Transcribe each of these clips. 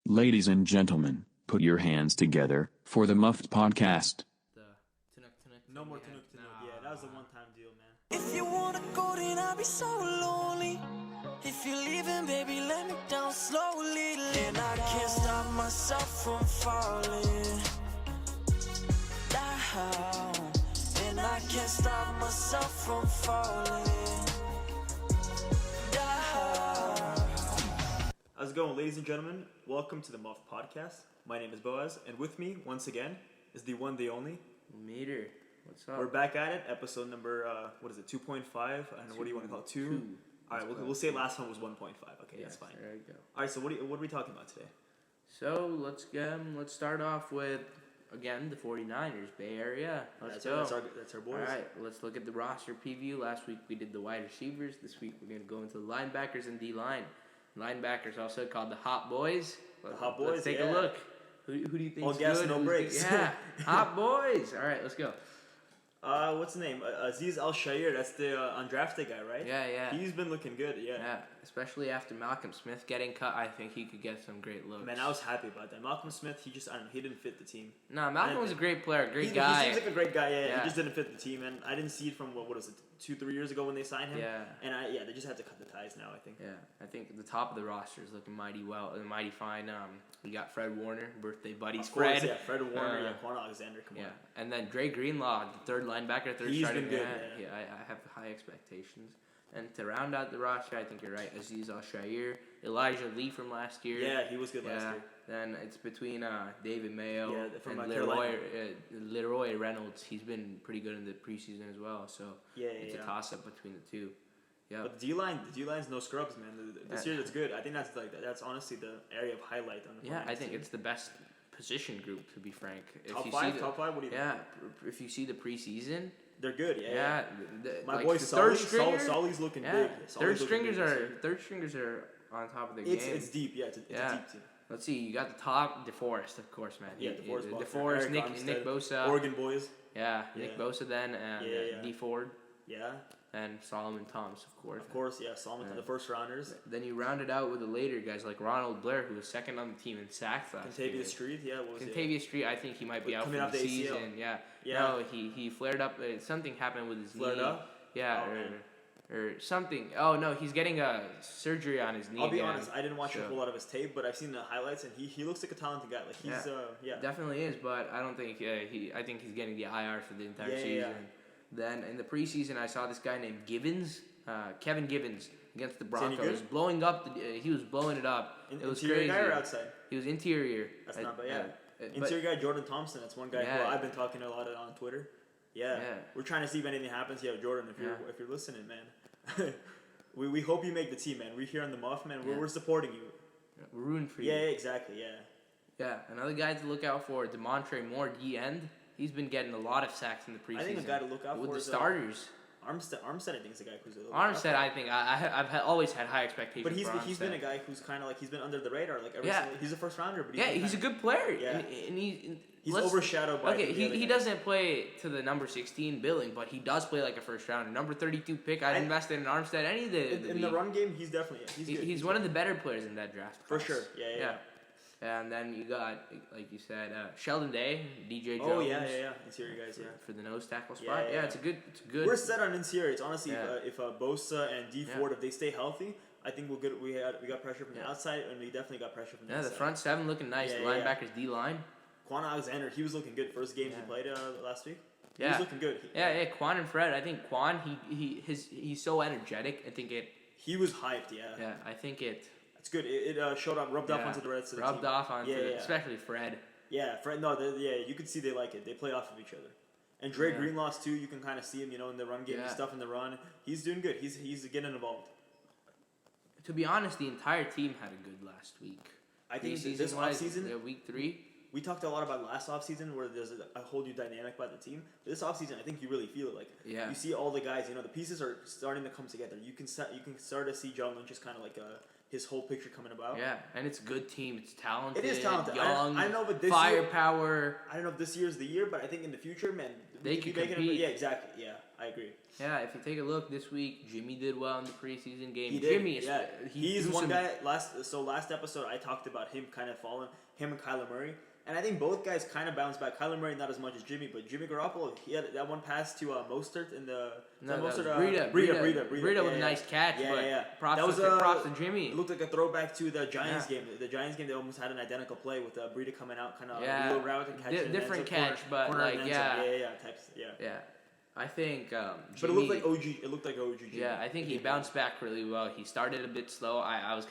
Ladies and gentlemen, put your hands together for the Muffed Podcast. No more Tanuk. Yeah, that was a one-time deal, man. If you wanna go, then I'll be so lonely. If you're leaving, baby, let me down slowly. And I can't stop myself from falling down. And I can't stop myself from falling down. How's it going, ladies and gentlemen? Welcome to the Muffed Podcast. My name is Boaz, and with me, once again, is the one, the only. Meter. What's up? We're back at it, episode number, 2.5? I don't know, what do you want to call it? 2? Alright, we'll say last one was 1.5. Okay, that's fine. There you go. Alright, so what are we talking about today? So, let's start off with, again, the 49ers, Bay Area. Let's go. That's our boys. Alright, let's look at the roster preview. Last week we did the wide receivers. This week we're going to go into the linebackers and D-line. Linebackers also called the Hot Boys. The Hot Boys, Let's take a look. Who do you think All is gas, good? no breaks. Yeah, Hot Boys. Alright, let's go. What's the name? Aziz Al-Shair, that's the undrafted guy, right? Yeah. He's been looking good, Yeah, especially after Malcolm Smith getting cut, I think he could get some great looks. Man, I was happy about that. Malcolm Smith, he didn't fit the team. No, Malcolm was a great player, great guy. He seems like a great guy, yeah. He just didn't fit the team, and I didn't see it from, what was it, 2-3 years ago when they signed him? Yeah. And they just had to cut the ties now, I think. Yeah, I think the top of the roster is looking mighty fine. We got Fred Warner, birthday buddies. Of course, Fred. Fred Warner, Quan Alexander, come on. And then Dre Greenlaw, the third linebacker, He's starting. Been good, yeah. I have high expectations. And to round out the roster, I think you're right. Aziz Al-Shair, Elijah Lee from last year. Yeah, he was good last year. Then it's between David Mayo from and Leroy Reynolds. He's been pretty good in the preseason as well. So it's a toss-up between the two. Yeah. But the D-line's no scrubs, man. This year, that's good. I think that's honestly the area of highlight on the I think it's the best position group, to be frank. Top five? What do you think? Yeah, if you see the preseason, they're good. Yeah. My like boy Sully's looking big. Yeah, third stringers are on top of the game. It's deep. Yeah, it's a deep team. Let's see. You got the top, DeForest, of course, man. Yeah, DeForest, Nick Bosa, Oregon boys. Yeah, Nick Bosa then, and D Ford. Yeah. And Solomon Thomas, of course. Of course, yeah, Solomon, the first rounders. Then you round it out with the later guys like Ronald Blair, who was second on the team in sacks last year. Contavious Street, Contavious Street, I think he might be out for the season. Yeah. No, he flared up. Something happened with his knee. Flared up? Yeah, or something. Oh, no, he's getting a surgery on his knee. I'll be honest, I didn't watch a whole lot of his tape, but I've seen the highlights, and he looks like a talented guy. Like, he's, Definitely is, but I don't think, I think he's getting the IR for the entire season. Yeah. Then in the preseason, I saw this guy named Kevin Gibbons, against the Broncos, blowing up. He was blowing it up. It was interior crazy. Guy or outside? He was interior. That's not bad. Interior guy Jordan Thompson. That's one guy who I've been talking to a lot on Twitter. Yeah, we're trying to see if anything happens. Yeah, Jordan, if you're listening, man, we hope you make the team, man. We're here on the Muff, man. We're supporting you. We're rooting for you. Yeah, exactly. Yeah. Yeah, another guy to look out for, Demontre Moore, D end. He's been getting a lot of sacks in the preseason. I think a guy to look out with for the starters. Armstead, I think, is a guy who's a little. Armstead, I think I've always had high expectations. But he's been a guy who's kind of like he's been under the radar. Like he's a first rounder. But he's a good player. Yeah. And he's overshadowed by. Okay, he doesn't play to the number 16 billing, but he does play like a first rounder. Number 32 pick. I'd invested in Armstead any day. In the run game, he's definitely he's one of the better players in that draft class. For sure. Yeah. And then you got, like you said, Sheldon Day, DJ Jones. Oh yeah. Interior guys, for the nose tackle spot. Yeah, it's a good. We're set on interior. It's honestly if Bosa and D Ford, if they stay healthy, I think we'll get. We got pressure from the outside, and we definitely got pressure from the inside. The front seven looking nice. The linebackers D line. Quan Alexander, he was looking good. First game he played last week. He was looking good. Quan and Fred. I think Quan, he's so energetic. I think it. He was hyped. Yeah. Yeah, I think it. It's good. It showed up, rubbed off onto the rest of the team. Rubbed off onto, especially Fred. Yeah, Fred. No, you could see they like it. They play off of each other. And Dre Greenlaw too. You can kind of see him, in the run game and stuff in the run. He's doing good. He's getting involved. To be honest, the entire team had a good last week. I think this offseason, week 3. We talked a lot about last offseason where there's a whole new dynamic by the team. This offseason, I think you really feel it. Like you see all the guys. The pieces are starting to come together. You can start to see John Lynch is kind of like his whole picture coming about. Yeah, and it's a good team. It's talented. It is talented. Young, I know, but this firepower. I don't know if this year's the year, but I think in the future, man, they can compete. Yeah, exactly. Yeah. I agree. Yeah, if you take a look this week, Jimmy did well in the preseason game. He did. Jimmy, he's one guy. Last episode I talked about him kind of falling, him and Kyler Murray, and I think both guys kind of bounced back. Kyler Murray not as much as Jimmy, but Jimmy Garoppolo, he had that one pass to Mostert in the Breida with a nice catch. Props to Jimmy. It looked like a throwback to the Giants game. The Giants game, they almost had an identical play with Breida coming out, kind of wheel route and catching. Different catch, but types. I think, Jimmy, but it looked like OG. It looked like OG. Jimmy. Yeah, I think he bounced back really well. He started a bit slow. I was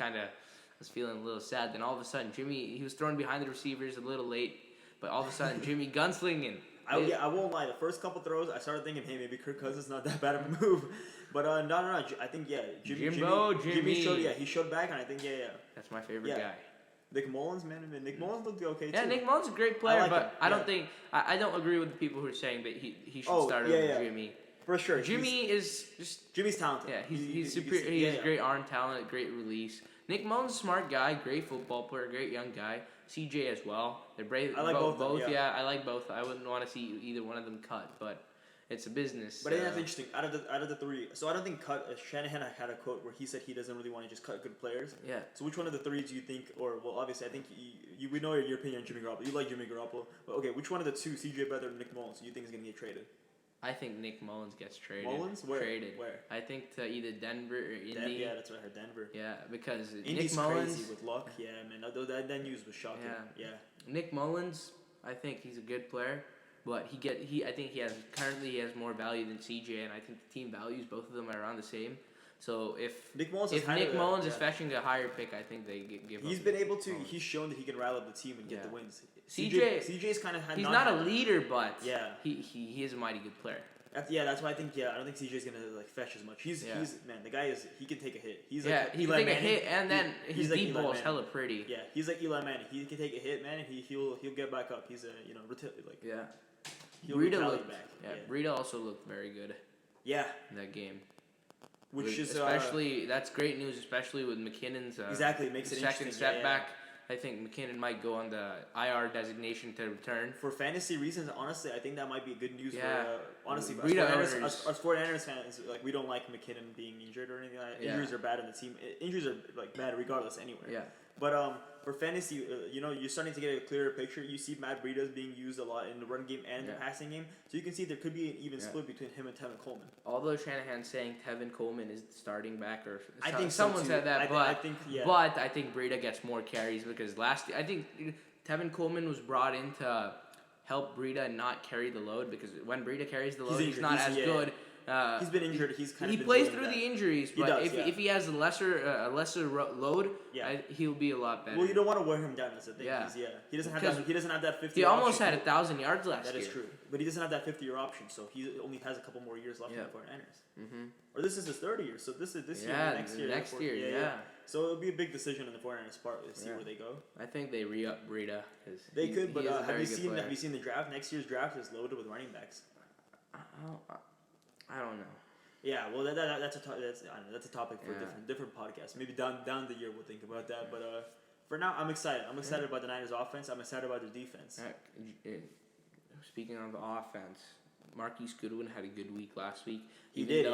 feeling a little sad. Then all of a sudden, Jimmy, he was thrown behind the receivers a little late, but all of a sudden, Jimmy gunslinging. I won't lie. The first couple throws, I started thinking, hey, maybe Kirk Cousins not that bad of a move. But no. I think Jimmy showed. He showed back, and I think That's my favorite guy. Nick Mullins, man. I mean, Nick Mullins looked okay too. Yeah, Nick Mullins is a great player, but I don't think I don't agree with the people who are saying that he should start over Jimmy. For sure. Jimmy's talented. Yeah, he's superior. He has great arm talent, great release. Nick Mullins is a smart guy, great football player, great young guy. CJ as well. They're brave. I like both. I like both. I wouldn't want to see either one of them cut, but it's a business. But I think that's interesting. Out of the three, so I don't think Shanahan had a quote where he said he doesn't really want to just cut good players. Yeah. So which one of the three do you think, obviously I think we know your opinion on Jimmy Garoppolo. You like Jimmy Garoppolo, but okay, which one of the two, CJ better than Nick Mullins, do you think is going to get traded? I think Nick Mullins gets traded. Mullins? Where? Traded. Where? I think to either Denver or Indy. Yeah, that's what I heard. Denver. Yeah, because Indy's Nick Mullins crazy with luck. Yeah, man. That news was shocking. Yeah. Nick Mullins, I think he's a good player, but I think he has more value than CJ, and I think the team values both of them are around the same. So if Nick Mullins is fetching a higher pick, I think they give. He's been able to. He's shown that he can rile up the team and get the wins. CJ's kind of. He's not a leader, but he is a mighty good player. That's why I think I don't think CJ's gonna fetch as much. He's man, the guy he can take a hit. He's he can take a hit, and then his deep ball is hella pretty. Yeah, he's like Eli Manning. He can take a hit, man, and he'll get back up. He's he'll retaliate back. Breida also looked very good. Yeah, in that game. Which is especially that's great news, especially with McKinnon's exactly makes it second setback. I think McKinnon might go on the IR designation to return. For fantasy reasons, honestly, I think that might be good news for honestly. Us 49ers fans, we don't like McKinnon being injured or anything like that. Injuries are bad in the team. Injuries are bad regardless anywhere. Yeah. But for fantasy, you're starting to get a clearer picture. You see Matt Breida is being used a lot in the run game and in the passing game. So you can see there could be an even split between him and Tevin Coleman. Although Shanahan's saying Tevin Coleman is the starting back, or I think someone said that, but I think Breida gets more carries because I think Tevin Coleman was brought in to help Breida not carry the load, because when Breida carries the load, he's not as good. He's been injured. He plays through the injuries, but if he has a lesser load, he'll be a lot better. Well, you don't want to wear him down. That's the thing. He doesn't have that 50. He almost had 1,000 yards last year. That is true, but he doesn't have that 50-year option, so he only has a couple more years left in the 49ers. Mm-hmm. Or this is his third year, so this year, next year. So it'll be a big decision in the 49ers part to see where they go. I think they re-up Breida. They could, but have you seen the draft? Next year's draft is loaded with running backs. I don't know. Yeah, well, that's a topic for a different podcast. Maybe down the year we'll think about that. But for now, I'm excited. I'm excited about the Niners' offense. I'm excited about their defense. Speaking of the offense, Marquise Goodwin had a good week last week. He did.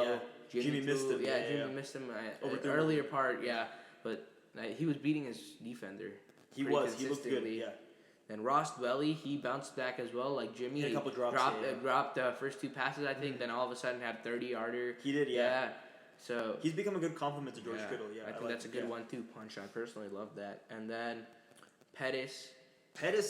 Jimmy missed him. Jimmy missed him over the earlier part. Yeah, but he was beating his defender. He was. He looked good. Yeah. And Ross Dwelly, he bounced back as well, like Jimmy. He had a couple drops. Dropped the first two passes, I think. Then all of a sudden had 30-yarder. He did, yeah. So he's become a good compliment to George Kittle. Yeah, I think that's a good one too. Punch. I personally love that. And then Pettis,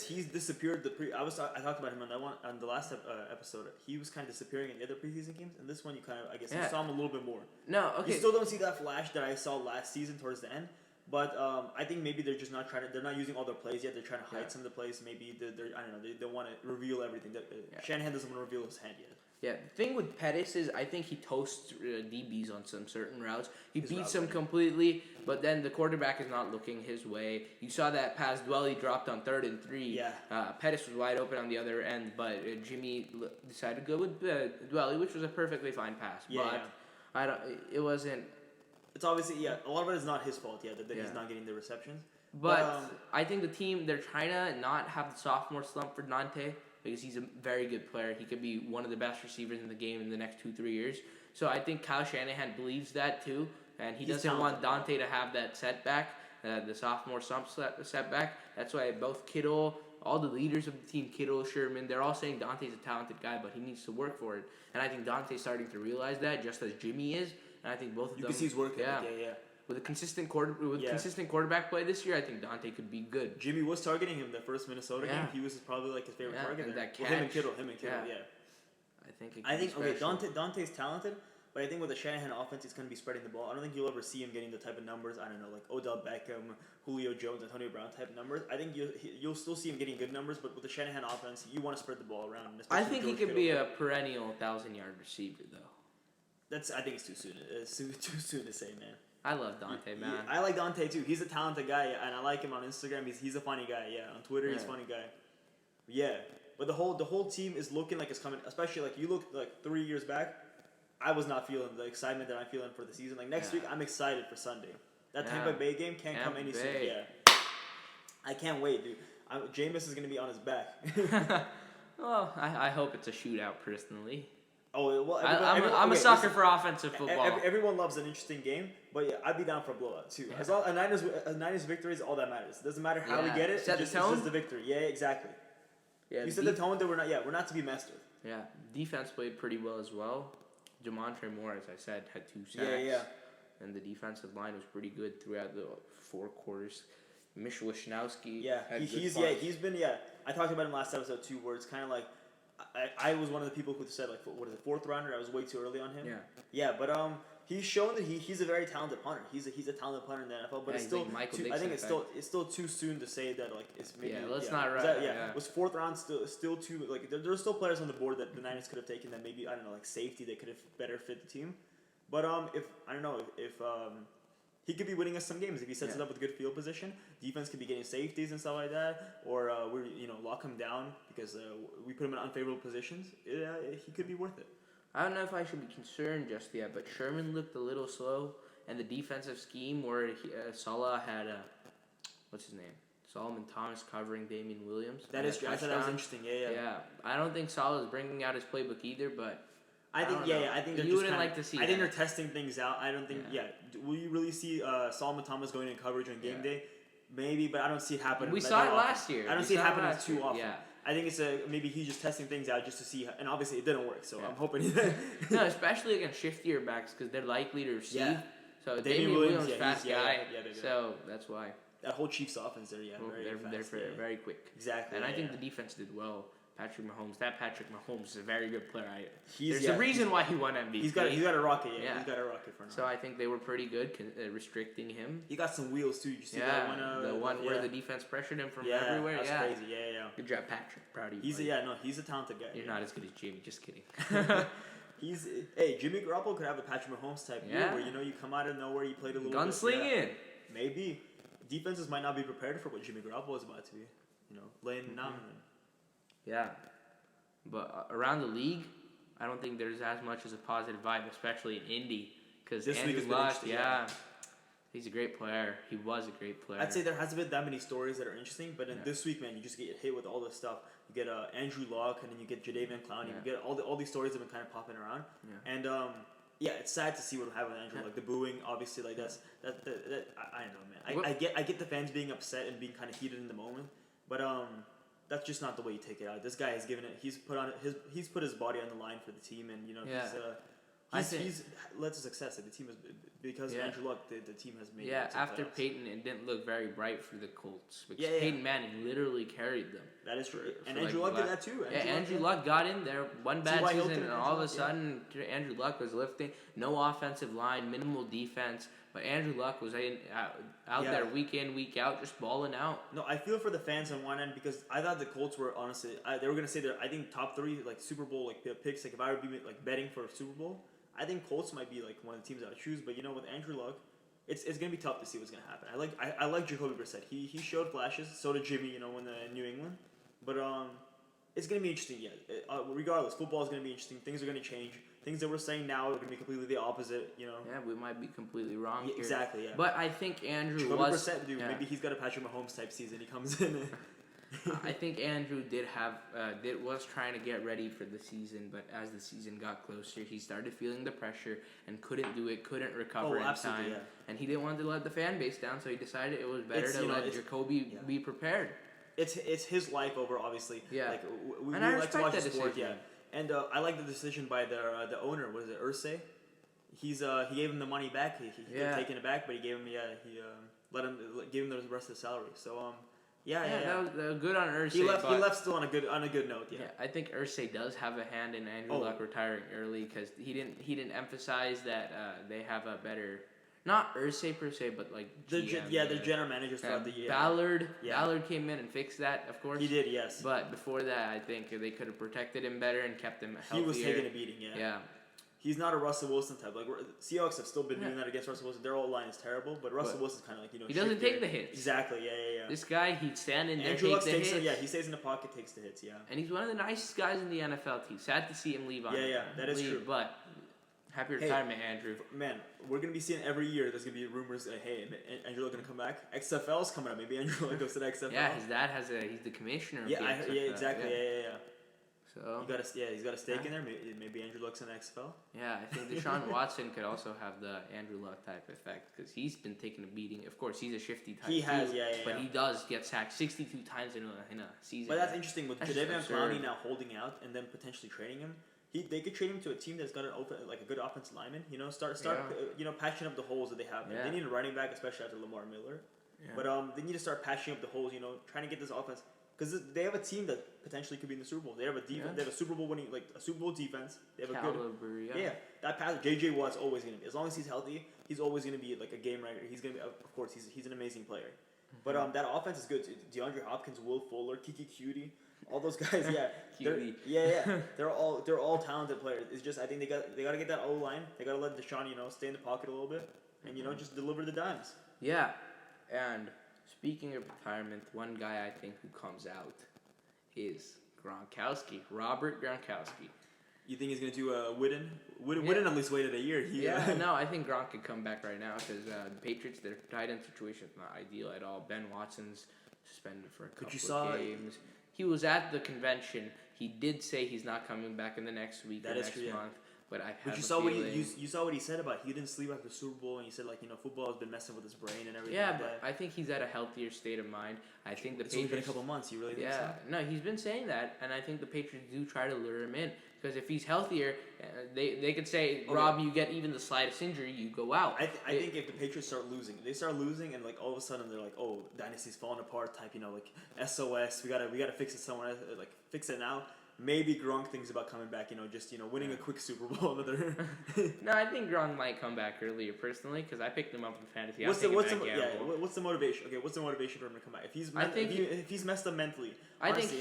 he's disappeared. I talked about him on the last episode. He was kind of disappearing in the other preseason games, and this one you you saw him a little bit more. No, okay. You still don't see that flash that I saw last season towards the end. But I think maybe they're just not they're not using all their plays yet. They're trying to hide some of the plays. Maybe I don't know. They don't want to reveal everything. Shanahan doesn't want to reveal his hand yet. Yeah, the thing with Pettis is I think he toasts DBs on some certain routes. He beats them completely, but then the quarterback is not looking his way. You saw that pass Dwelly dropped on 3rd and 3. Yeah. Pettis was wide open on the other end, but Jimmy decided to go with Dwelly, which was a perfectly fine pass. Yeah. But it wasn't. It's obviously, a lot of it is not his fault, that he's not getting the receptions. But I think the team, they're trying to not have the sophomore slump for Dante. because he's a very good player. He could be one of the best receivers in the game in the next 2-3 years. So I think Kyle Shanahan believes that too, and he doesn't want Dante to have that setback, the sophomore setback. That's why both Kittle, all the leaders of the team, Kittle, Sherman, they're all saying Dante's a talented guy, but he needs to work for it. And I think Dante's starting to realize that, just as Jimmy is. And I think both of them. You can see he's working. Yeah. With a consistent consistent quarterback play this year, I think Dante could be good. Jimmy was targeting him the first Minnesota game. He was probably like his favorite target. And that catch, him and Kittle. Yeah. I think okay. Dante's talented, but I think with the Shanahan offense, he's going to be spreading the ball. I don't think you'll ever see him getting the type of numbers. I don't know, like Odell Beckham, Julio Jones, Antonio Brown type numbers. I think you'll still see him getting good numbers, but with the Shanahan offense, you want to spread the ball around. I think he could be a perennial 1,000-yard receiver, though. I think it's too soon. It's too soon to say, man. I love Dante, man. I like Dante too. He's a talented guy, and I like him on Instagram. He's a funny guy. Yeah, on Twitter he's a funny guy. Yeah, but the whole team is looking like it's coming. Especially like you look like 3 years back, I was not feeling the excitement that I'm feeling for the season. Like next week, I'm excited for Sunday. That Tampa Bay game can't come any sooner. Yeah, I can't wait, dude. Jameis is gonna be on his back. Well, I hope it's a shootout personally. Oh well, I'm a sucker for offensive football. Everyone loves an interesting game, but yeah, I'd be down for a blowout too. As long a Niners victory is all that matters. It doesn't matter how we get it. It's just the victory. Yeah, exactly. Yeah, you set the tone that we're not to be messed with. Yeah, defense played pretty well as well. Jamontre Moore, as I said, had 2 sacks. Yeah. And the defensive line was pretty good throughout the 4 quarters. Mish Wisnowski. Yeah, he's been. I talked about him last episode too, where it's kind of like. I was one of the people who said, like, what is it, 4th rounder? I was way too early on him. Yeah, but he's shown that he's a very talented punter. He's a talented punter in the NFL, but it's still like I think it's still too soon to say that like it's maybe. Was 4th round still too like there's still players on the board that the Niners could have taken that maybe I don't know like safety that could have better fit the team, but if I don't know if he could be winning us some games if he sets it up with good field position. Defense could be getting safeties and stuff like that, or we lock him down because we put him in unfavorable positions. He could be worth it. I don't know if I should be concerned just yet, but Sherman looked a little slow, and the defensive scheme where Salah had what's his name? Solomon Thomas covering Damian Williams. That is true. I thought that was interesting. Yeah. I don't think Salah is bringing out his playbook either, but. I think you wouldn't like to see. I think they're testing things out. I don't think. Will you really see Solomon Thomas going in coverage on game day? Maybe, but I don't see it happening. We saw it last year. I don't see it happening too often. Yeah. I think it's maybe he's just testing things out just to see, and obviously it didn't work. So I'm hoping. No, especially against shiftier backs because they're likely to receive. Yeah. So Damian Williams fast guy. So that's why. That whole Chiefs offense there, they're very quick. Exactly. And I think the defense did well. Patrick Mahomes is a very good player. There's a reason why he won MVP. He's got a rocket. He's got a rocket for now. So I think they were pretty good restricting him. He got some wheels too. You see that one? The one where the defense pressured him from everywhere. That's crazy. Yeah. Good job, Patrick. Proud of you. He's a talented guy. You're not as good as Jimmy. Just kidding. Jimmy Garoppolo could have a Patrick Mahomes type year where you come out of nowhere, you played a little gunslinging. Maybe defenses might not be prepared for what Jimmy Garoppolo is about to be. Laying it down. Yeah, but around the league, I don't think there's as much as a positive vibe, especially in Indy, because Andrew Luck, he's a great player. He was a great player. I'd say there hasn't been that many stories that are interesting, but in this week, man, you just get hit with all this stuff. You get Andrew Luck, and then you get Jadeveon Clowney. You get all these stories that have been kind of popping around, and it's sad to see what will happen with Andrew Luck. The booing, obviously, like that. I don't know, man. I get the fans being upset and being kind of heated in the moment, but that's just not the way you take it out. This guy has given it. He's put his body on the line for the team, and he's led to success. The team is because of Andrew Luck. The team has made. Yeah, after playoffs. Peyton, it didn't look very bright for the Colts because Peyton Manning literally carried them. That is true. And Andrew Luck did that too. Andrew Luck got in there one bad season, and all of a sudden Andrew Luck was lifting. No offensive line, minimal defense. But Andrew Luck was out there week in, week out, just balling out. No, I feel for the fans on one end because I thought the Colts were honestly they were gonna say they're top 3 like Super Bowl like picks. Like if I would be like betting for a Super Bowl, I think Colts might be like one of the teams I would choose. But with Andrew Luck, it's gonna be tough to see what's gonna happen. I like Jacoby Brissett. He showed flashes. So did Jimmy. When in New England, but it's gonna be interesting. Yeah, regardless, football is gonna be interesting. Things are gonna change. Things that we're saying now are going to be completely the opposite, Yeah, we might be completely wrong here. Exactly, yeah. But I think Andrew Jacoby Brissett, dude, maybe he's got a Patrick Mahomes type season. He comes in. I think Andrew was trying to get ready for the season, but as the season got closer, he started feeling the pressure and couldn't recover in time. Yeah. And he didn't want to let the fan base down, so he decided it was better to let Jacoby be prepared. It's his life over, obviously. Yeah. Like, we like to watch the sport, yeah. And I like the decision by the owner. Was it Irsay? He gave him the money back. He could have taken it back, but he gave him gave him the rest of the salary. So that was good on Irsay. He left still on a good note. Yeah. I think Irsay does have a hand in Andrew Luck retiring early because he didn't emphasize that they have a better. Not Irsay per se, but like GM, the general managers throughout the year. Ballard came in and fixed that, of course. He did, yes. But before that, I think they could have protected him better and kept him healthier. He was taking a beating, yeah. He's not a Russell Wilson type. Like Seahawks have still been doing that against Russell Wilson. Their old line is terrible, but Russell Wilson's kind of like he doesn't take the hits. Exactly, yeah. This guy, he'd stand in there, Andrew Luck take the hits. He stays in the pocket, takes the hits, yeah. And he's one of the nicest guys in the NFL team. Sad to see him leave on. Yeah, that is true. But happy retirement, Andrew. Man, we're gonna be seeing every year. There's gonna be rumors. Hey, Andrew Luck gonna come back. XFL's coming up. Maybe Andrew Luck goes to the XFL. Yeah, his dad he's the commissioner. Yeah, exactly. Yeah. So he's got a stake in there. Maybe Andrew Luck's in the XFL. Yeah, I think Deshaun Watson could also have the Andrew Luck type effect because he's been taking a beating. Of course, he's a shifty type. He has, but he does get sacked 62 times in a season. But that's interesting with Jadeveon Clowney now holding out and then potentially trading him. They could trade him to a team that's got a good offensive lineman. Start patching up the holes that they have. Yeah. They need a running back, especially after Lamar Miller. Yeah. But they need to start patching up the holes. Trying to get this offense. Because they have a team that potentially could be in the Super Bowl. They have a defense. They have a Super Bowl winning, a Super Bowl defense. They have that pass. JJ Watt's always gonna be, as long as he's healthy, he's always gonna be like a game writer. He's gonna be, of course, he's an amazing player. Mm-hmm. But that offense is good. DeAndre Hopkins, Will Fuller, Kiki Cutie, all those guys. They're all talented players. It's just I think they got to get that O line. They got to let Deshaun stay in the pocket a little bit and just deliver the dimes. Yeah, and. Speaking of retirement, one guy I think who comes out is Gronkowski, Robert Gronkowski. You think he's going to do Wooden at least waited a year. No, I think Gronk could come back right now because the Patriots, their tight end situation is not ideal at all. Ben Watson's suspended for a couple of games. He was at the convention. He did say he's not coming back in the next week or next month. But you saw what he said about he didn't sleep after the Super Bowl, and he said football has been messing with his brain and everything. Yeah, but I think he's at a healthier state of mind. I think the Patriots. It's been a couple months. You really think so? Yeah, no, he's been saying that, and I think the Patriots do try to lure him in because if he's healthier, they could say, Rob, you get even the slightest injury, you go out. I think if the Patriots start losing, and all of a sudden they're like, oh, dynasty's falling apart, type, SOS, we gotta fix it somewhere, fix it now. Maybe Gronk thinks about coming back, winning a quick Super Bowl. No, I think Gronk might come back earlier, personally, because I picked him up in fantasy. What's the motivation? Okay, what's the motivation for him to come back? If he's messed up mentally, I think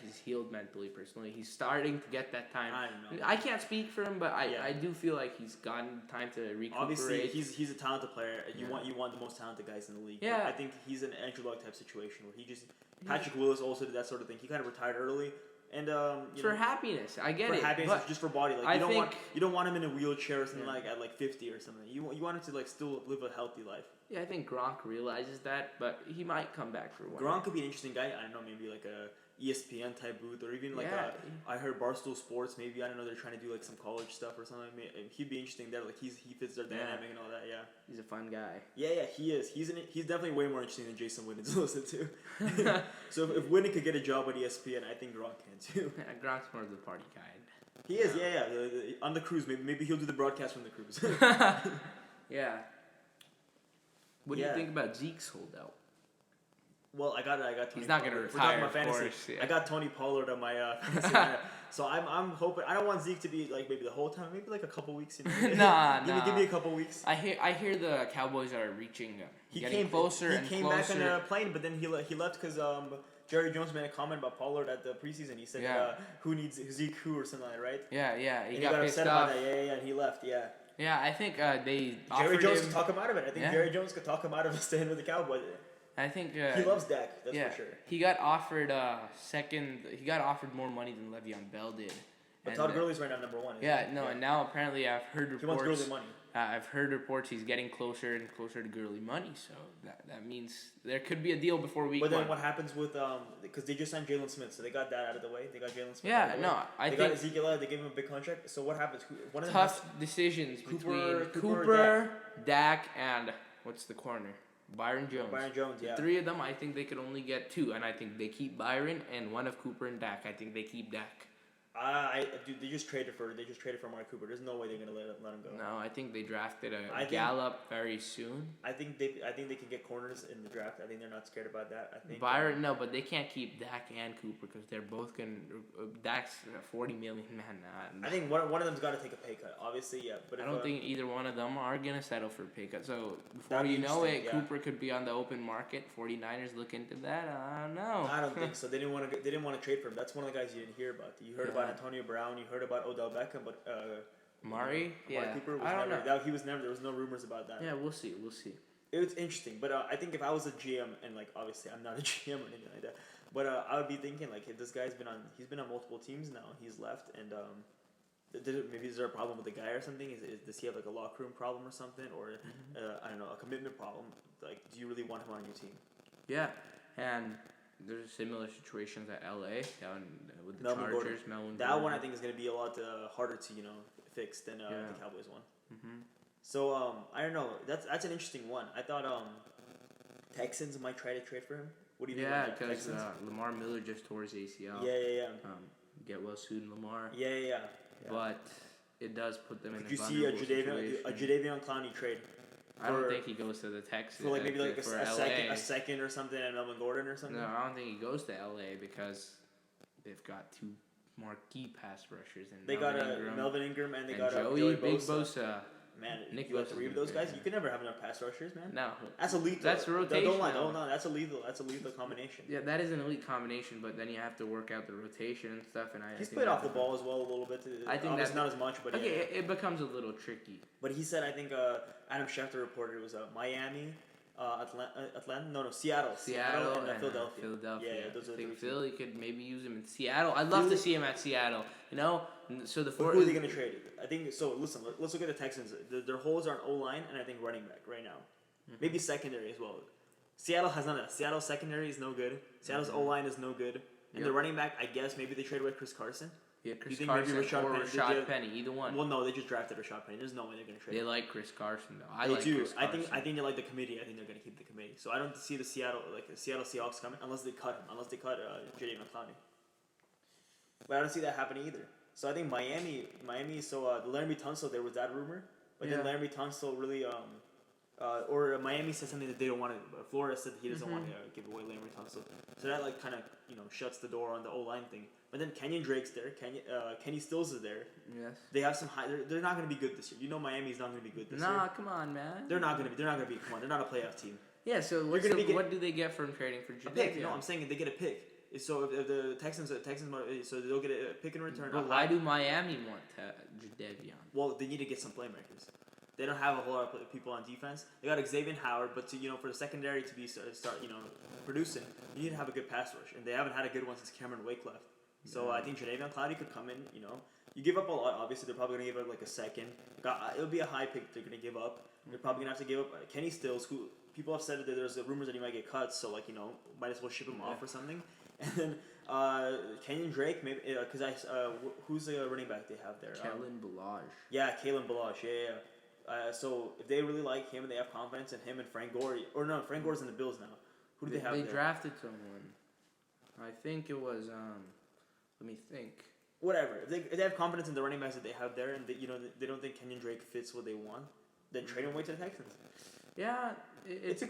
he's healed mentally. Personally, he's starting to get that time. I don't know. I can't speak for him, but I do feel like he's gotten time to recuperate. Obviously, he's a talented player. You want the most talented guys in the league. Yeah, but I think he's an Andrew Luck type situation where Patrick Willis also did that sort of thing. He kind of retired early. And for happiness, I get it. For happiness, just for body. You don't want him in a wheelchair or something at 50 or something. You want him to still live a healthy life. Yeah, I think Gronk realizes that, but he might come back for one. Gronk could be an interesting guy. I don't know, maybe like a ESPN type booth or even I heard Barstool Sports. Maybe I don't know. They're trying to do some college stuff or something. He'd be interesting there. He fits their dynamic and all that. Yeah, he's a fun guy. Yeah, he is. He's definitely way more interesting than Jason Witten to listen to. So if Witten could get a job at ESPN, I think Gronk can too. Yeah, Gronk's more of the party kind. He is. Yeah. On the cruise, maybe he'll do the broadcast from the cruise. Yeah. What do you think about Zeke's holdout? Well, I got Tony. He's not going to retire, of course. Yeah. I got Tony Pollard on my fantasy lineup. So I'm hoping. I don't want Zeke to be maybe the whole time. Maybe a couple weeks. Nah. Give me a couple weeks. I hear the Cowboys are getting closer and closer. He came back on a plane, but then he left because Jerry Jones made a comment about Pollard at the preseason. He said, "Who needs Zeke? Who or something like that, right?" Yeah. He got upset about that. Yeah. And he left. Yeah. Yeah, I think they. Jerry Jones could talk him out of it. I think Jerry Jones could talk him out of staying with the Cowboys. I think he loves Dak. That's for sure. He got offered He got offered more money than Le'Veon Bell did. But Todd Gurley's right now number one. And now apparently I've heard reports. He wants Gurley money. I've heard reports he's getting closer and closer to Gurley money, so that means there could be a deal before week 1. But then what happens with because they just signed Jalen Smith, so they got that out of the way. They got Jalen Smith. Yeah, no, I think got Ezekiel. They gave him a big contract. So what happens? One of them tough decisions between Cooper, Dak, and what's the corner? Byron Jones. Yeah. The 3 of them, I think they could only get 2, and I think they keep Byron, and one of Cooper and Dak, I think they keep Dak. Dude, they just traded for Amari Cooper. There's no way they're gonna let him go. No, I think they drafted Gallup very soon. I think they can get corners in the draft. I think they're not scared about that. I think Byron, no, but they can't keep Dak and Cooper because they're both gonna. Dak's $40 million, man. I think one of them's got to take a pay cut. Obviously, yeah. But I don't think either one of them are gonna settle for a pay cut. So before you know it, Cooper could be on the open market. 49ers look into that. I don't know. I don't think so. They didn't want to trade for him. That's one of the guys you didn't hear about. You heard about Antonio Brown. You heard about Odell Beckham, but Amari Cooper was I don't know. He was never. There was no rumors about that. Yeah, we'll see. It was interesting, but I think if I was a GM and like obviously I'm not a GM or anything like that, but I would be thinking like if this guy's he's been on multiple teams now. He's left and maybe is there a problem with the guy or something? Does he have like a locker room problem or something, or I don't know, a commitment problem? Like, do you really want him on your team? Yeah, and there's similar situations at LA down with the Melvin Chargers. Gordon. That one I think is going to be a lot harder to fix than the Cowboys one. Mm-hmm. So I don't know. That's an interesting one. I thought Texans might try to trade for him. What do you think? Yeah, because Lamar Miller just tore his ACL. Yeah. Get well soon, Lamar. Yeah. But it does put them in a vulnerable situation. Did you see a Jadeveon Clowney trade? I don't think he goes to the Texans. For maybe a second or something, and Melvin Gordon or something. No, I don't think he goes to LA because they've got 2 marquee pass rushers and they got Melvin Ingram and they got Joey Big Bosa. Man, Nick you got 3 of those guys. You can never have enough pass rushers, man. No, that's elite. That's rotation. Don't lie. No, that's a lethal combination. Yeah, that is an elite combination, but then you have to work out the rotation and stuff. And he's played off the ball as well a little bit. I think that's not as much, but okay, it becomes a little tricky. But he said, I think Adam Schefter reported it was Miami, Seattle, and Philadelphia. Yeah, those are the 3 Philly could maybe use him in Seattle. I'd love to see him at Seattle. So who are they going to trade? I think so. Listen, let's look at the Texans. Their holes are on O-line and I think running back right now. Maybe secondary as well. Seattle has none of that. Seattle's secondary is no good. Seattle's O-line is no good. And the running back, I guess maybe they trade away Chris Carson. Yeah, Chris Carson or Rashad Penny, either one. Well, no, they just drafted Rashad Penny. There's no way they're going to trade. They like Chris Carson though. I think they like the committee. I think they're going to keep the committee. So I don't see the Seattle Seahawks coming unless they cut him. Unless they cut Jadeveon Clowney. But I don't see that happening either. So I think Miami. So Laramie Tunsil, there was that rumor, but then Laramie Tunsil really or Miami said something that they don't want to. Florida said he doesn't want to give away Laramie Tunsil. So that kind of shuts the door on the O-line thing. But then Kenyon Drake's there. Kenny Stills is there. Yes. They have some high. They're not going to be good this year. Miami's not going to be good this year. Nah, come on, man. They're not going to be. Come on, they're not a playoff team. Yeah. So what do they get from trading for Jadeveon? No, I'm saying they get a pick. So if the Texans, so they'll get a pick in return. But why do Miami want Jadeveon? Well, they need to get some playmakers. They don't have a whole lot of people on defense. They got Xavier Howard, but for the secondary to start producing, you need to have a good pass rush, and they haven't had a good one since Cameron Wake left. So I think Jadeveon Clowney could come in. You give up a lot. Obviously, they're probably gonna give up like a second. It'll be a high pick they're gonna give up. They're probably gonna have to give up Kenny Stills, who people have said that there's rumors that he might get cut. So might as well ship him off or something. And then Kenyon Drake, maybe because who's the running back they have there? Kalen Ballage. Yeah, Kalen Ballage. Yeah. So if they really like him and they have confidence in him and Frank Gore, or no, Frank Gore's in the Bills now. Who do they have? They there? drafted someone. I think it was. Let me think. Whatever. If they have confidence in the running backs that they have there, and they don't think Kenyon Drake fits what they want, then trade him away to the Texans. Yeah, it's a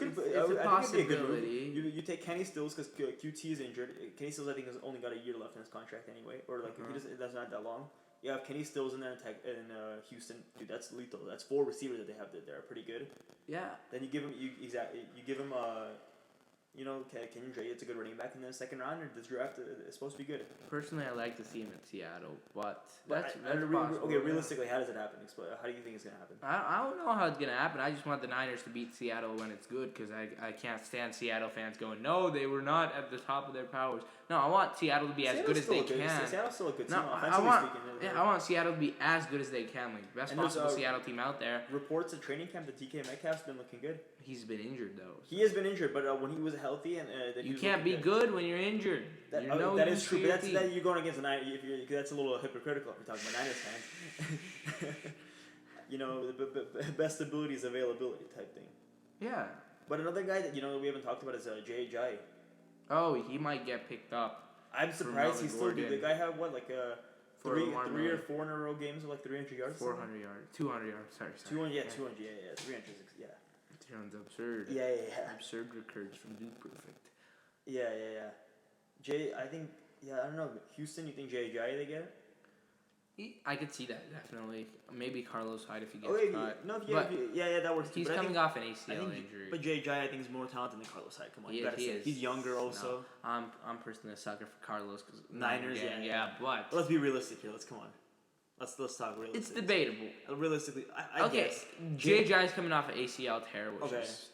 possibility. You take Kenny Stills because QT is injured. Kenny Stills I think has only got a year left in his contract anyway, or that's not that long. You have Kenny Stills in there in Houston. Dude, that's lethal. That's 4 receivers that they have there. They're pretty good. Yeah. Then you give him Kenyon Drake, it's a good running back in the second round, or this draft is supposed to be good. Personally, I like to see him in Seattle, but that's possible. Okay, realistically, how does it happen? How do you think it's going to happen? I don't know how it's going to happen. I just want the Niners to beat Seattle when it's good, because I can't stand Seattle fans going, no, they were not at the top of their powers. No, I want Seattle to be as good as they can. Seattle's still a good team, I want Seattle to be as good as they can, like best possible Seattle team out there. Reports at training camp that DK Metcalf's been looking good. He's been injured though. He has been injured, but when he was healthy and you can't be good when you're injured. That is true. But you're going against the Niners. That's a little hypocritical if you're talking about Niners fans. The best ability is availability type thing. Yeah. But another guy that we haven't talked about is J.J. Oh, he might get picked up. I'm surprised he's still good. The guy had three or four in a row games with like 300 yards. 400 yards, 200 yards. Sorry. 200, yeah, 200, yeah, 300, yeah. Sounds absurd. Yeah. Absurd recurs from Dude Perfect. Yeah. I don't know. Houston, you think J.J. they get? I could see that, definitely. Maybe Carlos Hyde if he gets cut. That works too. He's coming off an ACL injury. But J.J. I think is more talented than Carlos Hyde. Come on, you gotta say. He's younger also. No, I'm personally a sucker for Carlos because Niners, but let's be realistic here. Come on. Let's talk realistically. It's debatable. Realistically, I guess. J.J. is coming off an ACL tear, which is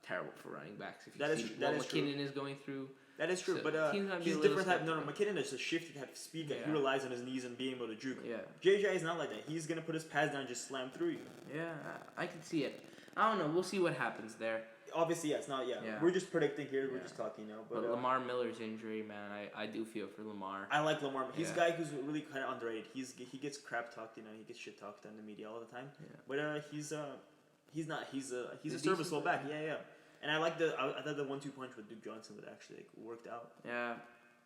terrible for running backs. If you see what McKinnon is going through. That is true, so but he's different type. No, McKinnon is a shifty type of speed guy. He relies on his knees and being able to juke. Yeah. JJ is not like that. He's gonna put his pads down and just slam through you. Yeah, I can see it. I don't know. We'll see what happens there. Obviously, it's not. Yeah. We're just predicting here. We're just talking, But Lamar Miller's injury, man, I do feel for Lamar. I like Lamar. He's a guy who's really kind of underrated. He gets crap talked. He gets shit talked on the media all the time. Yeah. But he's not. He's a serviceable back. Yeah. And I thought the 1-2 punch with Duke Johnson would actually worked out. Yeah.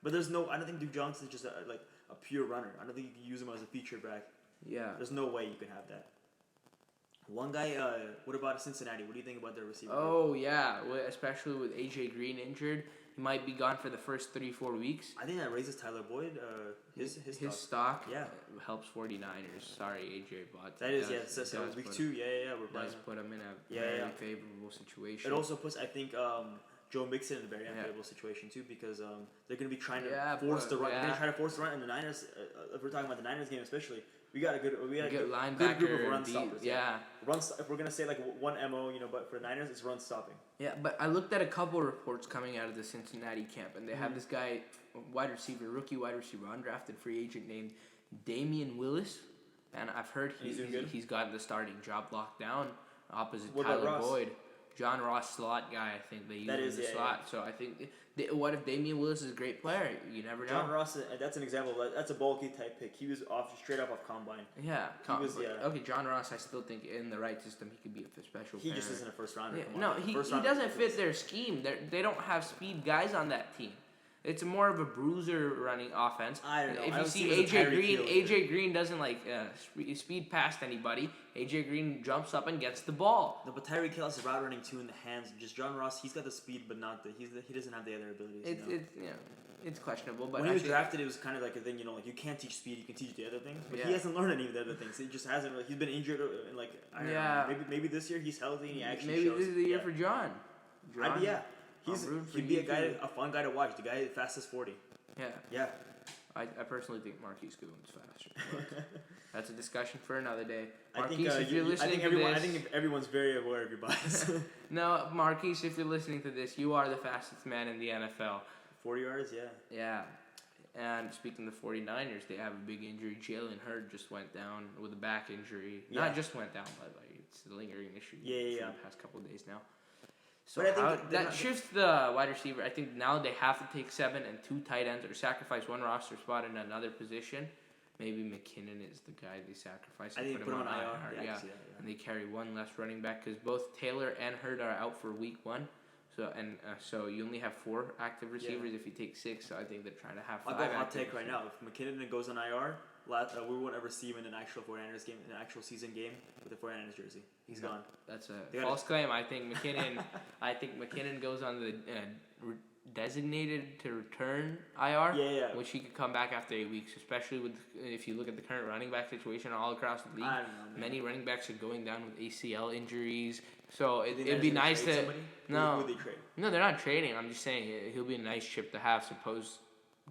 But I don't think Duke Johnson is just a pure runner. I don't think you can use him as a feature back. Yeah. There's no way you can have that. One guy, what about Cincinnati? What do you think about their receiver? Oh, yeah. Especially with A.J. Green injured. He might be gone for the first 3-4 weeks. I think that raises Tyler Boyd, his stock. Yeah. Helps 49ers. Sorry, AJ, but that is so week 2. Yeah. We're does put him in a very favorable situation. It also puts, I think, Joe Mixon in a very unfavorable situation too, because they're going to be trying to force the run. They're going to try to force the run, and the Niners. If we're talking about the Niners game especially, we got a good linebacker, good group of run stoppers. Yeah. If we're gonna say one MO, but for the Niners, it's run stopping. Yeah, but I looked at a couple of reports coming out of the Cincinnati camp, and they have this guy, rookie wide receiver, undrafted free agent named Damian Willis, and I've heard he's got the starting job locked down opposite Tyler Boyd. John Ross slot guy, I think they use in the slot. So I think, what if Damian Willis is a great player? You never know. John Ross, that's an example. That's a bulky type pick. He was straight off combine. Yeah. Okay, John Ross, I still think in the right system he could be a special player. He just isn't a first rounder. Yeah. He doesn't fit their scheme. They don't have speed guys on that team. It's more of a bruiser running offense. I don't know. If you see AJ Green doesn't speed past anybody. AJ Green jumps up and gets the ball. No, but Tyreek Hill has route running too in the hands. Just John Ross, he's got the speed, but not he doesn't have the other abilities. It's questionable. But when he was drafted, it was kind of like a thing. You can't teach speed, you can teach the other things. But he hasn't learned any of the other things. He just hasn't. He's been injured, and I don't know. Maybe this year he's healthy and he actually shows. Maybe this is the year for John. He'd be a fun guy to watch. The guy fastest 40. Yeah. I personally think Marquise Goodwin's faster. That's a discussion for another day. Marquise, if you're listening to this, I think everyone's very aware of your bias. No, Marquise, if you're listening to this, you are the fastest man in the NFL. 40 yards, Yeah. And speaking of the 49ers, they have a big injury. Jalen Hurd just went down with a back injury. Yeah. Not just went down, but it's a lingering issue for the past couple of days now. So that shifts the wide receiver. I think now they have to take 7 and 2 tight ends or sacrifice one roster spot in another position. Maybe McKinnon is the guy they sacrifice and put him on IR. And they carry one less running back because both Taylor and Hurd are out for week 1. So you only have 4 active receivers if you take 6. So I think they're trying to have 5. I'll go hot take right now. If McKinnon goes on IR, we won't ever see him in an actual 49ers game, in an actual season game with a 49ers jersey. He's gone. That's a false claim. I think McKinnon goes on the designated to return IR. Yeah. Which he could come back after 8 weeks, especially if you look at the current running back situation all across the league. I don't know, man. Many running backs are going down with ACL injuries. So it'd be nice to... Somebody? No. Who would they trade? No, they're not trading. I'm just saying he'll be a nice chip to have. Suppose,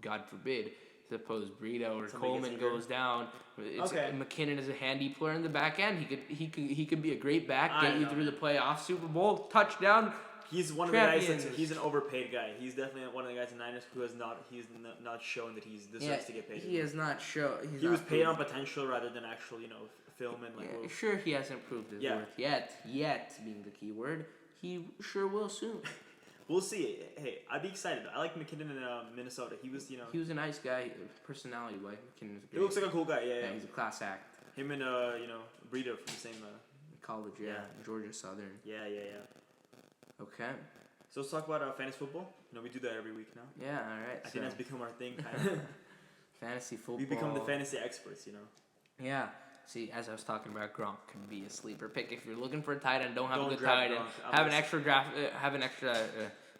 God forbid, Burrito or Somebody Coleman goes down. McKinnon is a handy player in the back end. He could be a great back, get you through the playoffs, Super Bowl, touchdown. He's one of the guys he's an overpaid guy. He's definitely one of the guys in Niners who has not shown that he deserves to get paid. He has not shown. He was paid on potential rather than actual, film and Sure, he hasn't proved his worth yet. Yet being the key word. He sure will soon. We'll see. Hey, I'd be excited. I like McKinnon in Minnesota. He was, He was a nice guy, personality-wise. McKinnon's he looks like a cool guy. Yeah. He's a class act. Him and Burrito from the same college. Georgia Southern. Yeah. Okay. So let's talk about fantasy football. We do that every week now. Yeah, all right. I think that's become our thing, kind of. Fantasy football. We become the fantasy experts, Yeah. See, as I was talking about, Gronk can be a sleeper pick. If you're looking for a tight end, don't have a good tight end. Have an extra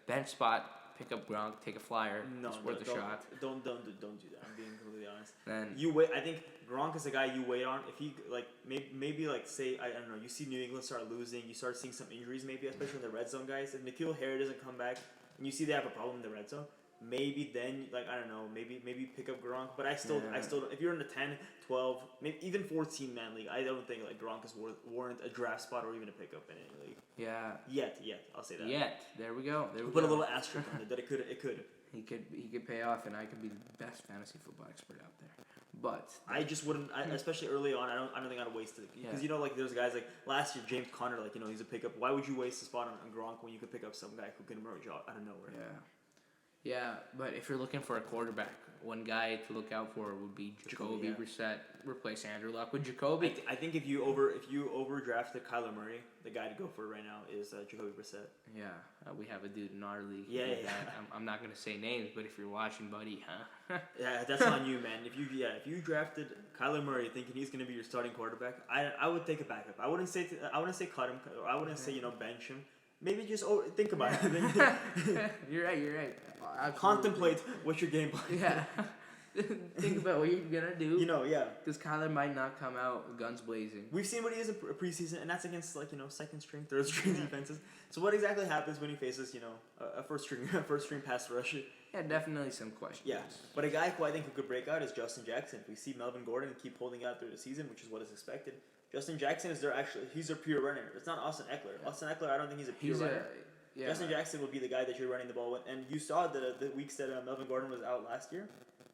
bench spot. Pick up Gronk. Take a flyer. No, it's worth a shot. Don't do that. I'm being completely honest. Then you wait. I think Gronk is a guy you wait on. If he maybe say I don't know. You see New England start losing. You start seeing some injuries, maybe especially in the red zone guys. If N'Keal Harry doesn't come back, and you see they have a problem in the red zone. Maybe then, I don't know, maybe pick up Gronk. But I still, if you're in the 10, 12, maybe even 14-man league, I don't think Gronk is warrant a draft spot or even a pickup in any league. Yeah. Yet, I'll say that. There we go. Put a little asterisk on it that it could. He could pay off, and I could be the best fantasy football expert out there. But I just wouldn't, especially early on. I don't think I'd waste it because there's guys like last year James Conner, he's a pickup. Why would you waste a spot on Gronk when you could pick up some guy who can emerge out of nowhere? Yeah, but if you're looking for a quarterback, one guy to look out for would be Jacoby Brissett. Replace Andrew Luck with Jacoby. I think if you overdrafted Kyler Murray, the guy to go for right now is Jacoby Brissett. Yeah, we have a dude in our league. Yeah. I'm not gonna say names, but if you're watching, buddy, huh? Yeah, that's on you, man. If you drafted Kyler Murray thinking he's gonna be your starting quarterback, I would take a backup. I wouldn't say cut him. Or I wouldn't say bench him. Maybe just think about it. You're right. Absolutely. Contemplate what your game plan. Yeah. Think about what you're gonna do. Because Kyler might not come out guns blazing. We've seen what he is in preseason, and that's against second string, third string defenses. So what exactly happens when he faces a first string pass rush? Yeah, definitely some questions. Yeah, but a guy who I think who could break out is Justin Jackson. If we see Melvin Gordon keep holding out through the season, which is what is expected. Justin Jackson he's their pure runner. It's not Austin Eckler. Yeah. Austin Eckler, I don't think he's a pure runner. Justin Jackson would be the guy that you're running the ball with. And you saw the weeks that Melvin Gordon was out last year,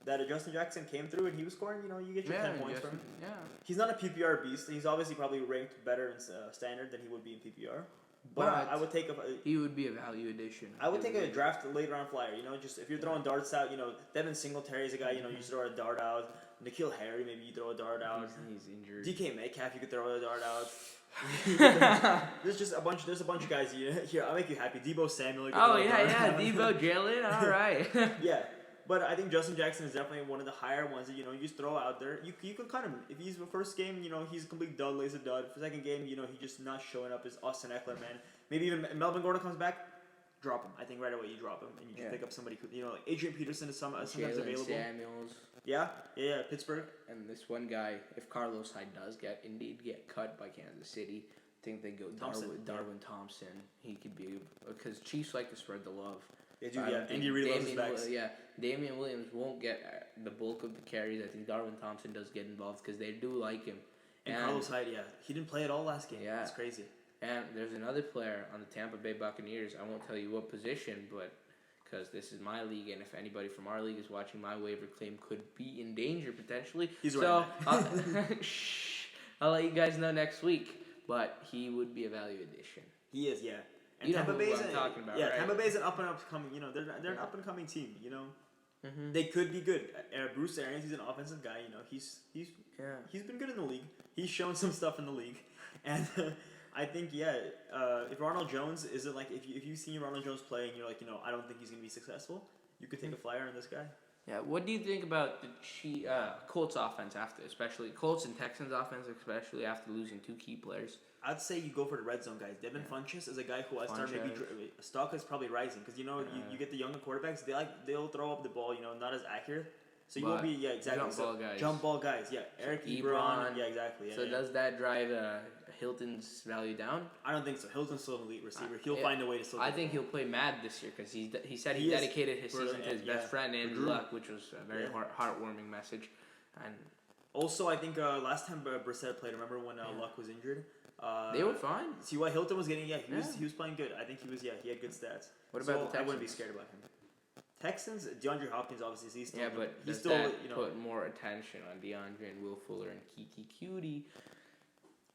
that Justin Jackson came through and he was scoring. You get your 10 points from him. Yeah. He's not a PPR beast. He's obviously probably ranked better in standard than he would be in PPR. But I would take he would be a value addition. I would take a draft late round flyer. Just if you're throwing darts out, Devin Singletary is a guy. You just throw a dart out. N'Keal Harry, maybe you throw a dart out. He's injured. DK Metcalf, you could throw a dart out. There's a bunch of guys here. I'll make you happy. Debo Samuel. Debo Jalen. All right. Yeah, but I think Justin Jackson is definitely one of the higher ones that you just throw out there. You could cut him if he's the first game. He's a complete dud, lays a dud. For second game, he just not showing up as Austin Eckler, man. Maybe even Melvin Gordon comes back. Drop him. I think right away you drop him and you just pick up somebody who like Adrian Peterson is sometimes available. Samuels. Yeah, Pittsburgh. And this one guy, if Carlos Hyde does get cut by Kansas City, I think they go Darwin Thompson. He could be because Chiefs like to spread the love. They do, Andy Reid loves his backs. Damian Williams won't get the bulk of the carries. I think Darwin Thompson does get involved because they do like him. And Carlos Hyde, he didn't play at all last game. Yeah, it's crazy. And there's another player on the Tampa Bay Buccaneers. I won't tell you what position, but because this is my league, and if anybody from our league is watching, my waiver claim could be in danger potentially. He's right. I'll let you guys know next week. But he would be a value addition. He is, yeah. And Tampa Bay is talking about, right? Tampa Bay is an up and coming. They're an up and coming team. Mm-hmm. They could be good. Bruce Arians, he's an offensive guy. He's been good in the league. He's shown some stuff in the league, and. I think if Ronald Jones if you've seen Ronald Jones play and you're like I don't think he's gonna be successful, you could take a flyer on this guy. Yeah, what do you think about the Colts offense especially Colts and Texans offense, especially after losing 2 key players? I'd say you go for the red zone guys. Devin Funchess is a guy who I start maybe stock is probably rising because you get the younger quarterbacks. They'll throw up the ball, not as accurate. So you won't be exactly jump ball guys. Yeah, Eric Ebron. Yeah, exactly. Yeah, so does that drive Hilton's value down? I don't think so. Hilton's still an elite receiver. He'll find a way to still. I think he'll play mad this year because he said he dedicated his season to his best friend Andrew Luck, which was a very heartwarming message. And also, I think last time Brissett played, remember when Luck was injured? They were fine. See what Hilton was getting? Yeah, he was playing good. I think he had good stats. What about the Texans? I wouldn't be scared about him. Texans, DeAndre Hopkins obviously he's still but he's does still that put more attention on DeAndre and Will Fuller and Kiki Cutie?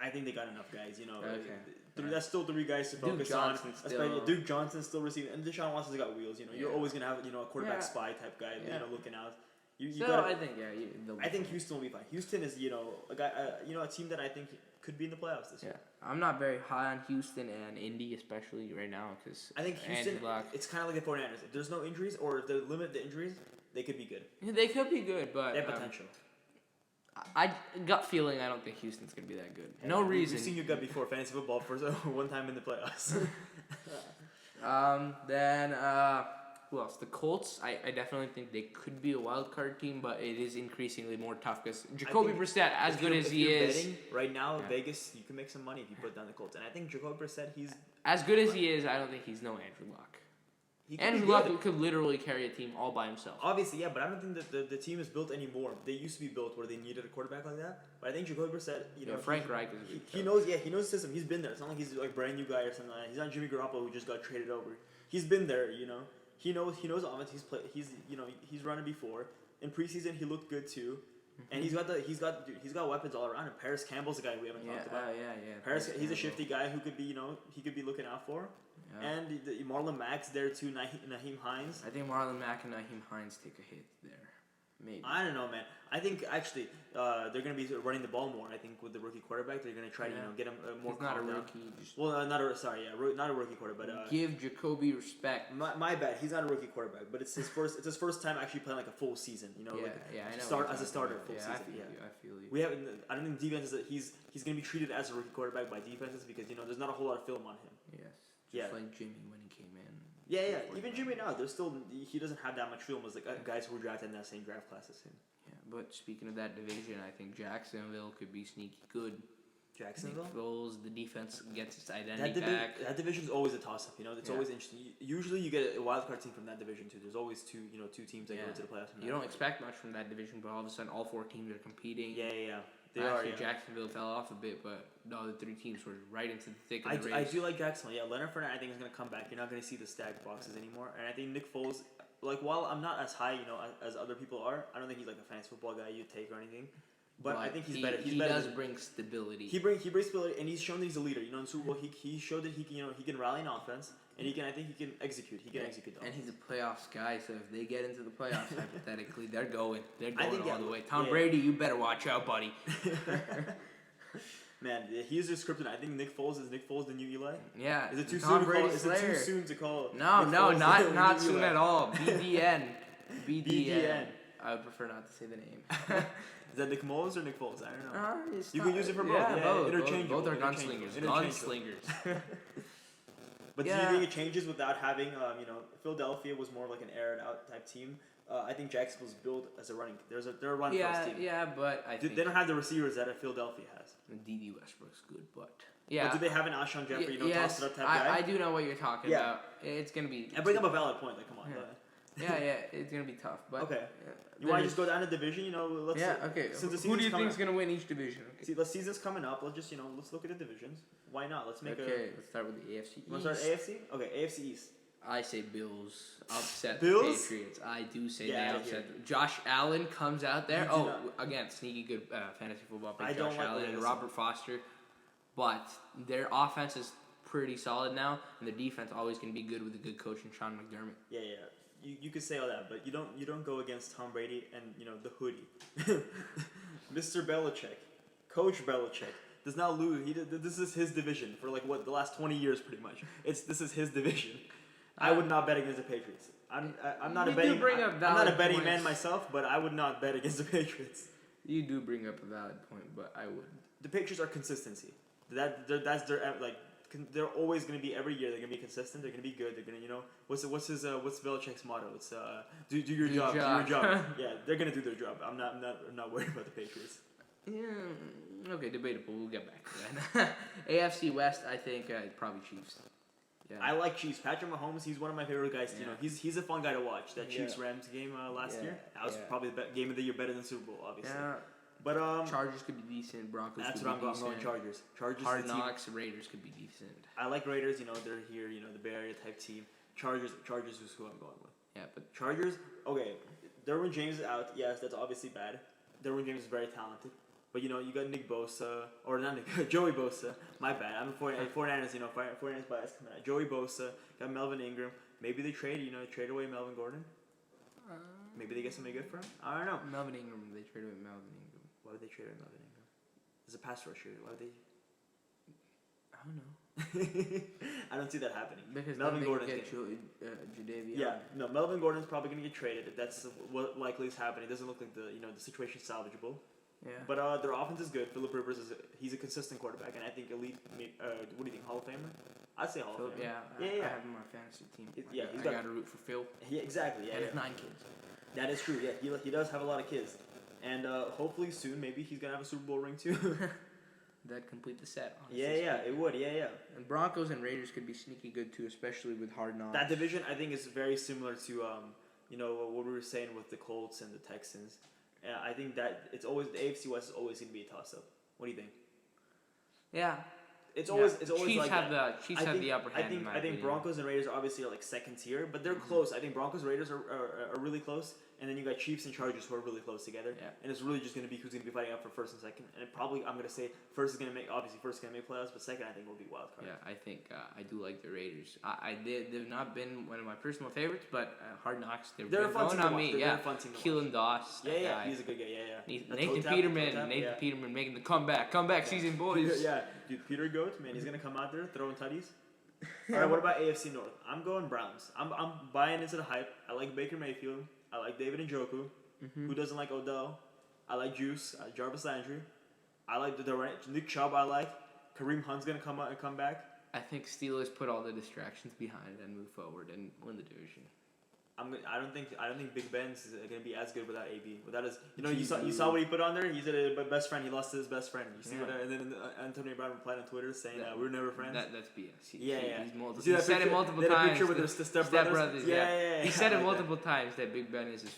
I think they got enough guys. Okay. That's still 3 guys to focus on. Duke Johnson's still receiving, and Deshaun Watson's got wheels. You're always gonna have a quarterback spy type guy. Looking out. I think Houston will be fine. Houston is a team that I think could be in the playoffs this year. I'm not very high on Houston and Indy, especially right now, because I think Houston. It's kind of like the 49ers. If there's no injuries, or if they limit the injuries, they could be good. Yeah, they could be good, but they have potential. I gut feeling I don't think Houston's gonna be that good. No reason. We've seen your gut before fantasy football for one time in the playoffs. Then who else? The Colts. I definitely think they could be a wild card team, but it is increasingly more tough because Jacoby Brissett, as good as he is, betting, right now Vegas, you can make some money if you put down the Colts, and I think Jacoby Brissett, he's as good as he is. I don't think he's no Andrew Luck. Andrew Luck could literally carry a team all by himself. Obviously, yeah, but I don't think that the team is built anymore. They used to be built where they needed a quarterback like that. But I think Jacoby Brissett, Frank Reich is he knows the system. He's been there. It's not like he's like a brand new guy or something like that. He's not Jimmy Garoppolo who just got traded over. He's been there, He knows offense. He's run it before. In preseason, he looked good too. And he's got weapons all around him. Paris Campbell's a guy we haven't talked about. Paris he's a shifty guy who could be he could be looking out for. Yeah. And Marlon Mack's there too. Naheem Hines. I think Marlon Mack and Naheem Hines take a hit there. Maybe. I don't know, man. I think actually they're going to be running the ball more. I think with the rookie quarterback, they're going to try to get him more. He's not a rookie. Not a rookie quarterback. But give Jacoby respect. My bad. He's not a rookie quarterback, but it's his first time actually playing like a full season. I know. As a starter, full season. I feel you. I don't think defense is he's going to be treated as a rookie quarterback by defenses because there's not a whole lot of film on him. Yes. Just like Jimmy when he came in. Yeah. Even Jimmy now, he doesn't have that much film as like guys who were drafted in that same draft class as him. Yeah, but speaking of that division, I think Jacksonville could be sneaky good. Jacksonville? Nick Foles, the defense gets its identity back. That division's always a toss-up, It's always interesting. Usually you get a wild card team from that division too. There's always two teams that go into the playoffs. You don't expect much from that division, but all of a sudden all 4 teams are competing. Yeah. Jacksonville fell off a bit, but the other 3 teams were right into the thick of the race. I do like Jacksonville. Yeah, Leonard Fournette I think is going to come back. You're not going to see the stacked boxes anymore. And I think Nick Foles, while I'm not as high, as other people are, I don't think he's like a fantasy football guy you'd take or anything. But I think he's better. He does bring stability. He brings stability, and he's shown that he's a leader. In Super Bowl, he showed that he can rally an offense, and I think he can execute. He can execute. And he's a playoffs guy, so if they get into the playoffs, hypothetically, they're going all the way. Tom Brady, you better watch out, buddy. Man, he's just scripted. I think Nick Foles is the new Eli. Yeah. Is it too soon to call? No, not soon at all. BDN. I would prefer not to say the name. Is that Nick Moles or Nick Foles? I don't know. You can use it for both. Both. Interchangeable. Both are gunslingers. But do you think it changes without having, Philadelphia was more like an aired out type team. I think Jacksonville's built as a running. They're a run first team. Yeah, but I think they don't have the receivers that Philadelphia has. D.D. Westbrook's good, but yeah. But do they have an Alshon Jeffrey, yes, toss it up type guy? I do know what you're talking about. It's gonna be. I bring up a valid point. Come on. Yeah, it's gonna be tough. But okay. You want to just go down to division? Let's. Yeah. Okay. Who do you think is gonna win each division? Okay. See, the season's coming up. Let's just let's look at the divisions. Why not? Let's make let's start with the AFC East. Want to start AFC? Okay, AFC East. I say Bills upset the Patriots. I do say they upset. Josh Allen comes out there. Again, sneaky good fantasy football pick. Josh Allen and Robert Foster. But their offense is pretty solid now, and their defense always going to be good with a good coach in Sean McDermott. Yeah. You could say all that, but you don't go against Tom Brady and the hoodie. Mr. Belichick, Coach Belichick does not lose. This is his division for the last 20 years pretty much. This is his division. I would not bet against the Patriots. I'm not a betting man myself, but I would not bet against the Patriots. You do bring up a valid point, but I would. The Patriots are consistency. That's their like. They're always going to be every year. They're going to be consistent. They're going to be good. They're going to what's Belichick's motto? It's do your job. Do your job. Yeah, they're going to do their job. I'm not worried about the Patriots. Yeah. Okay, debatable. We'll get back to that. AFC West, I think probably Chiefs. Yeah. I like Chiefs. Patrick Mahomes, he's one of my favorite guys. Yeah. He's a fun guy to watch. That Chiefs-Rams game last year, that was probably the game of the year, better than Super Bowl, obviously. Yeah. But Chargers could be decent. Broncos. That's could what be I'm decent. going. Chargers. Hard Knocks. Raiders could be decent. I like Raiders. They're here. The Bay Area type team. Chargers is who I'm going with. Yeah, but Chargers. Okay, Derwin James is out. Yes, that's obviously bad. Derwin James is very talented. But you got Nick Bosa, or not Nick, Joey Bosa. My bad. I'm a 49ers. 49ers bias coming out. Joey Bosa, got Melvin Ingram. Maybe they trade away Melvin Gordon. Maybe they get somebody good for him. I don't know. Melvin Ingram. They trade away Melvin Ingram. Why would they trade away Melvin Ingram? There's a pass rusher. Why would they? I don't know. I don't see that happening. Because Melvin Gordon's get Jadeveon. Yeah, no. Melvin Gordon's probably gonna get traded. That's what likely is happening. It doesn't look like the situation's salvageable. Yeah. But their offense is good. Philip Rivers he's a consistent quarterback, and I think elite. What do you think, Hall of Famer? I'd say Hall of Famer. Yeah. I have him on my fantasy team. I got to root for Phil. Yeah, exactly. Yeah, and his 9 kids. That is true. Yeah, he does have a lot of kids, and hopefully soon maybe he's gonna have a Super Bowl ring too. That'd complete the set. Honestly. Yeah, it would. Yeah. And Broncos and Raiders could be sneaky good too, especially with Hard Knocks. That division I think is very similar to what we were saying with the Colts and the Texans. And I think that it's always the AFC West is always going to be a toss-up. What do you think? Yeah. It's always Chiefs like have that. Chiefs have the upper hand. I think Broncos and Raiders obviously are like second tier, but they're close. I think Broncos and Raiders are really close, and then you got Chiefs and Chargers who are really close together. Yeah. And it's really just going to be who's going to be fighting up for first and second. And probably I'm going to say first is going to make playoffs, but second I think will be wild card. Yeah, I think I do like the Raiders. They've not been one of my personal favorites, but Hard Knocks they're a fun team on me. They're a fun team to Keelan Doss. Yeah, he's a good guy. Yeah. Nathan Peterman making the comeback season, boys. Yeah, dude, Peter Goat, man, he's gonna come out there throwing tutties. All right, what about AFC North? I'm going Browns. I'm buying into the hype. I like Baker Mayfield. I like David Njoku. Who doesn't like Odell? I like Juice, Jarvis Landry. I like the Nick Chubb. I like Kareem Hunt's gonna come out and come back. I think Steelers put all the distractions behind and move forward and win the division. I don't think Big Ben's gonna be as good without AB. Without his, you saw what he put on there. He said a best friend. He lost to his best friend. You see what? And then Antonio Brown replied on Twitter saying we're never friends. That's BS. He said it multiple times. Picture with the stepbrothers. Yeah. He said it multiple times that Big Ben is his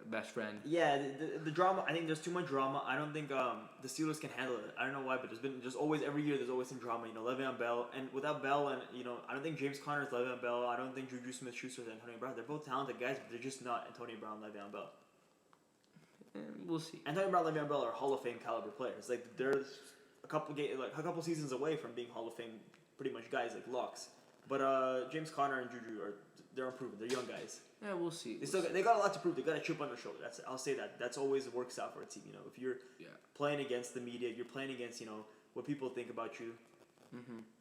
best friend. Yeah, the drama. I think there's too much drama. I don't think the Steelers can handle it. I don't know why, but there's always every year there's always some drama. Le'Veon Bell, and without Bell, and I don't think James Conner is Le'Veon Bell. I don't think Juju Smith-Schuster is Antonio Brown. They're both talented guys, but they're just not Antonio Brown, Le'Veon Bell. We'll see. Antonio Brown, Le'Veon Bell are Hall of Fame caliber players. Like they're a couple seasons away from being Hall of Fame, pretty much guys like locks. But James Conner and Juju they're improving. They're young guys. Yeah, we'll see. They got a lot to prove. They got a chip on their shoulder. I'll say that. That's always works out for a team. If you're playing against the media, if you're playing against what people think about you.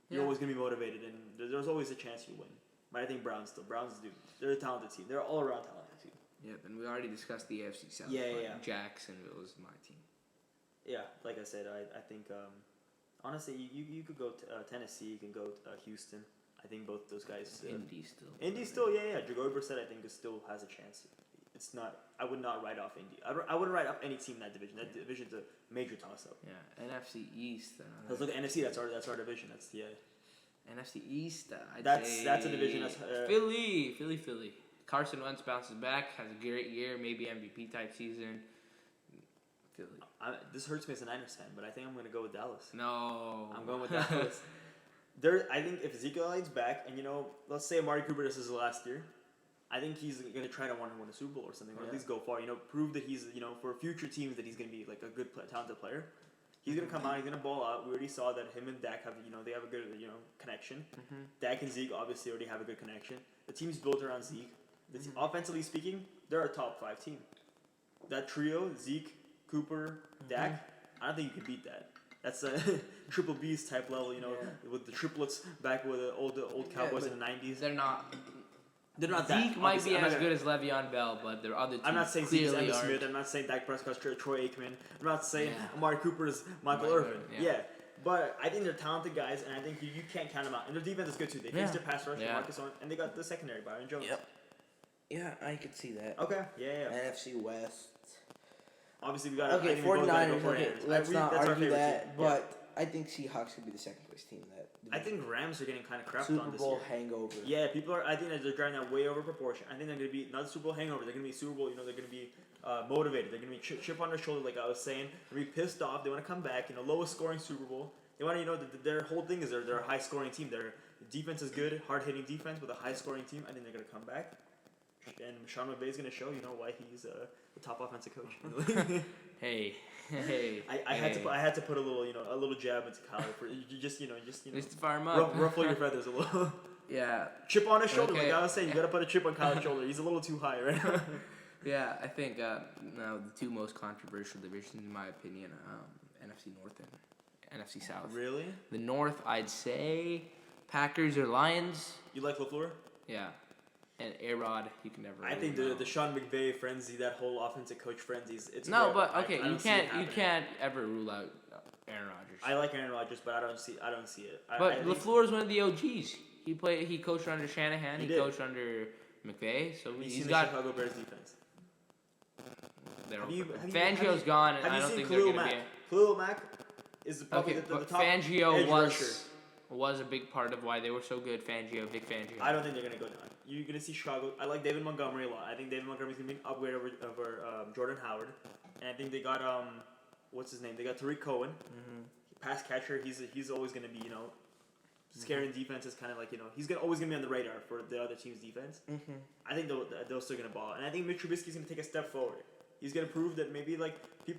You're always gonna be motivated, and there's always a chance you win. But I think Browns, they're a talented team. They're all around talented team. Yep, and we already discussed the AFC South. Yeah. Jacksonville is my team. Yeah, like I said, I think honestly you could go to Tennessee, you can go to Houston. I think both those guys. Indy still, yeah. Jacoby Brissett, I think, still has a chance. It's not. I would not write off Indy. I wouldn't write off any team in that division. That division's a major toss-up. Yeah, NFC East. Let's look at NFC. That's our division. That's NFC East. That's a division. That's Philly. Carson Wentz bounces back, has a great year, maybe MVP type season. Philly. This hurts me as a Niners fan, but I think I'm going to go with Dallas. No, I'm going with Dallas. I think if Ezekiel Elliott's back, and let's say Amari Cooper, this is his last year, I think he's going to try to win a Super Bowl or something, or at least go far. Prove that he's for future teams that he's going to be like a good, talented player. He's going to come out. He's going to ball out. We already saw that him and Dak have they have a good connection. Dak and Zeke obviously already have a good connection. The team's built around Zeke. Offensively speaking, they're a top 5 team. That trio, Zeke, Cooper, Dak, I don't think you can beat that. That's a triple B's type level, with the triplets back with the old Cowboys in the 90s. They're not. They're not Zeke that. might be as good as Le'Veon Bell, but their other two I'm not saying Zeke's clearly Emmitt aren't. Smith. I'm not saying Dak Prescott's Troy Aikman. I'm not saying Amari Cooper's Michael Irvin. Yeah. But I think they're talented guys, and I think you can't count them out. And their defense is good too. They faced their pass rush, Marcus Owens, and they got the secondary, Byron Jones. Yep. Yeah, I could see that. Okay. Yeah. NFC West. Obviously, we got. Okay, 49ers. Okay, let's not argue that. Team. But I think Seahawks could be the second place team in that. I think Rams are getting kind of crapped Super on this Bowl year. hangover. Yeah, people are. I think that they're driving that way over proportion. I think they're going to be not a Super Bowl hangover. They're going to be Super Bowl. They're going to be motivated. They're going to be chip on their shoulder, like I was saying. They're going to be pissed off. They want to come back. Lowest scoring Super Bowl. They want to, their whole thing is they're a high scoring team. Their defense is good, hard hitting defense with a high scoring team. I think they're going to come back. And Sean McVay is going to show, why he's the top offensive coach in the league. Hey. I had to put a little jab into Kyler for just to fire him up. Ruffle your feathers a little. Yeah. Chip on his shoulder, like I was saying. You got to put a chip on Kyler's shoulder. He's a little too high right now. Yeah, I think now the two most controversial divisions, in my opinion, NFC North and NFC South. Really? The North, I'd say Packers or Lions. You like LaFleur? Yeah. And A-Rod, you can never. I think the Sean McVay frenzy, that whole offensive coach frenzy, it's no, but okay, you can't ever rule out Aaron Rodgers. I like Aaron Rodgers, but I don't see it. But LaFleur is one of the OGs. He coached under Shanahan. He coached under McVay. So he's got the Chicago Bears defense. Fangio's gone, and I don't think they're gonna be. Khalil Mack is probably the top Fangio edge rusher. Was a big part of why they were so good. Vic Fangio. I don't think they're gonna go down. You're gonna see Chicago. I like David Montgomery a lot. I think David Montgomery's gonna be an upgrade over Jordan Howard, and I think they got what's his name? They got Tariq Cohen, pass catcher. He's always gonna be scaring defenses, kind of like he's always gonna be on the radar for the other team's defense. I think they're still gonna ball, and I think Mitch Trubisky's gonna take a step forward. He's gonna prove that maybe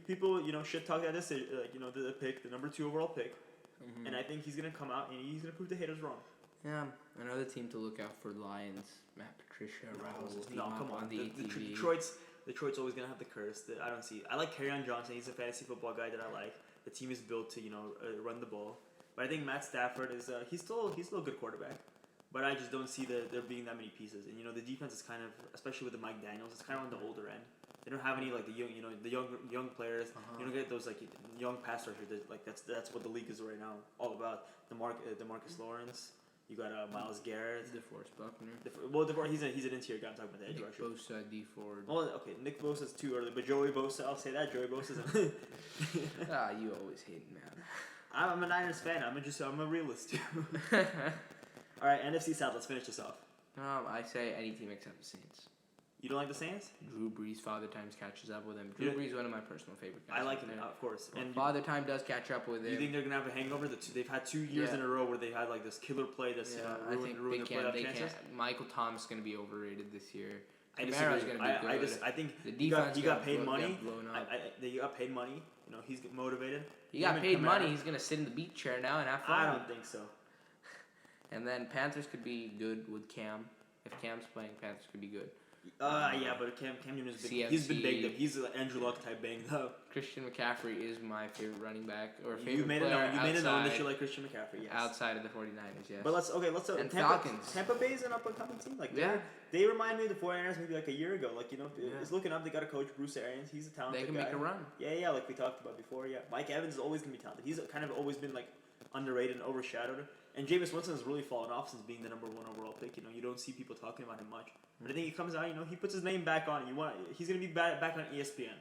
people shit talk that decision, the pick, the number 2 overall pick. And I think he's going to come out and he's going to prove the haters wrong. Yeah, another team to look out for: Lions. Matt Patricia riles his team up on the ATV. Detroit's always going to have the curse. I don't see. I like Kerryon Johnson. He's a fantasy football guy that I like. The team is built to run the ball. But I think Matt Stafford is he's still a good quarterback. But I just don't see there being that many pieces. And the defense is kind of, especially with the Mike Daniels, it's kind of on the older end. They don't have any the young players. You don't get those young pass rushers. That's what the league is right now all about. DeMarcus Lawrence. You got Myles Garrett. DeForest DeForest, Buckner. he's an interior guy. I'm talking about the edge rusher. Bosa, D Ford. Well, okay, Nick Bosa's too early, but Joey Bosa, I'll say that Joey Bosa's. You always hate him, man. I'm a Niners fan. I'm a realist too. All right, NFC South. Let's finish this off. I say any team except the Saints. You don't like the Saints? Drew Brees, Father Times catches up with him. Drew Brees is one of my personal favorite guys. I like him, of course. And Father Time does catch up with him. You think they're gonna have a hangover? They've had 2 years in a row where they had this killer play that's ruined their playoff chances. Michael Thomas is gonna be overrated this year. I disagree. I think the defense he got paid money. They got paid money. He's motivated. He got paid money. He's gonna sit in the beach chair now and have fun. I don't think so. And then Panthers could be good with Cam. If Cam's playing, Panthers could be good. Yeah, but Cam Newton's he's been banged up. He's an Andrew Luck type banged up. Christian McCaffrey is my favorite running back or favorite You made player. You made it known that you like Christian McCaffrey. Yes. Outside of the 49ers, yes. But let's and Falcons. Tampa Bay is an up and coming team. They remind me of the 49ers maybe a year ago. It's looking up. They got a coach, Bruce Arians. He's a talented guy. They can make a run. Yeah, like we talked about before. Yeah, Mike Evans is always gonna be talented. He's kind of always been underrated and overshadowed. And Jameis Winston has really fallen off since being the number 1 overall pick. You don't see people talking about him much. But I think he comes out. He puts his name back on. He's gonna be back on ESPN.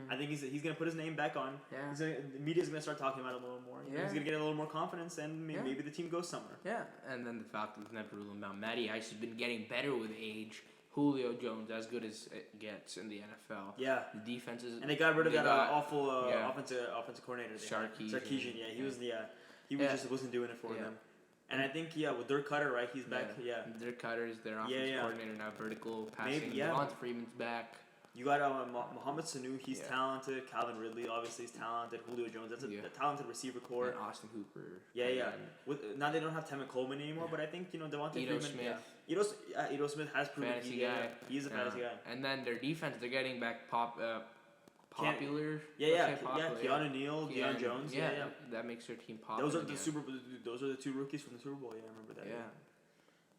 I think he's gonna put his name back on. Yeah. The media's gonna start talking about it a little more. He's gonna get a little more confidence, and maybe the team goes somewhere. Yeah, and then the Falcons never rule him out. Matty Ice has been getting better with age. Julio Jones, as good as it gets in the NFL. Yeah. The defense is. And they got rid of that awful offensive coordinator. Sarkisian. Yeah, he just wasn't doing it for them. And I think with Dirk Cutter, right? He's back. Yeah. Dirk Cutter is their offensive coordinator now. Vertical passing. Maybe, Devonta Freeman's back. You got Mohamed Sanu. He's talented. Calvin Ridley, obviously, is talented. Julio Jones. That's a talented receiver core. And Austin Hooper. Yeah. Now they don't have Tevin Coleman anymore, but I think Devonta Freeman. Smith. Yeah. Ito Smith has proven fantasy guy. He's a fantasy guy. And then their defense, they're getting back popular. Keanu Neal, Deion Jones. That makes their team popular. Those are the 2 rookies from the Super Bowl. Yeah, I remember that. Yeah.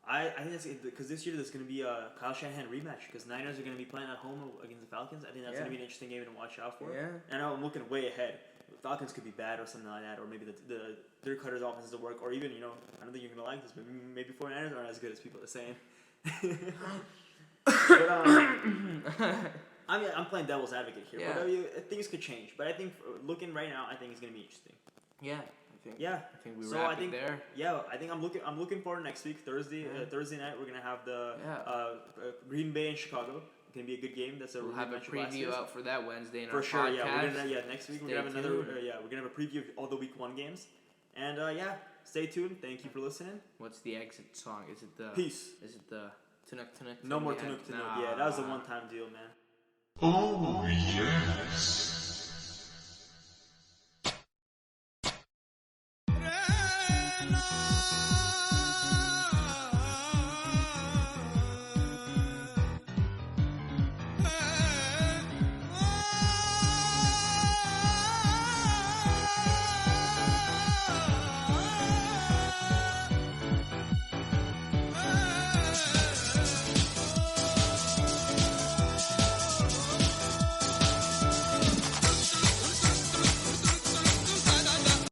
I think that's because this year there's going to be a Kyle Shanahan rematch because Niners are going to be playing at home against the Falcons. I think that's going to be an interesting game to watch out for. Yeah. And I'm looking way ahead. The Falcons could be bad or something like that, or maybe the Dirk Cutter's offense doesn't work, or even, I don't think you're going to like this, but maybe 49ers aren't as good as people are saying. But, I'm playing devil's advocate here. Yeah. But things could change. But I think looking right now, I think it's going to be interesting. Yeah. I think we wrap it there. Yeah, I think I'm looking forward next week, Thursday. Thursday night, we're gonna have the Green Bay and Chicago. It's gonna be a good game. We'll have a preview out for that Wednesday in our podcast. For sure, podcast. Next week we're gonna have another. We're gonna have a preview of all the Week 1 games. And stay tuned. Thank you for listening. What's the exit song? Is it the Peace? Is it the Tunuk? No more Tunuk. Yeah, that was a one-time deal, man. Oh yes.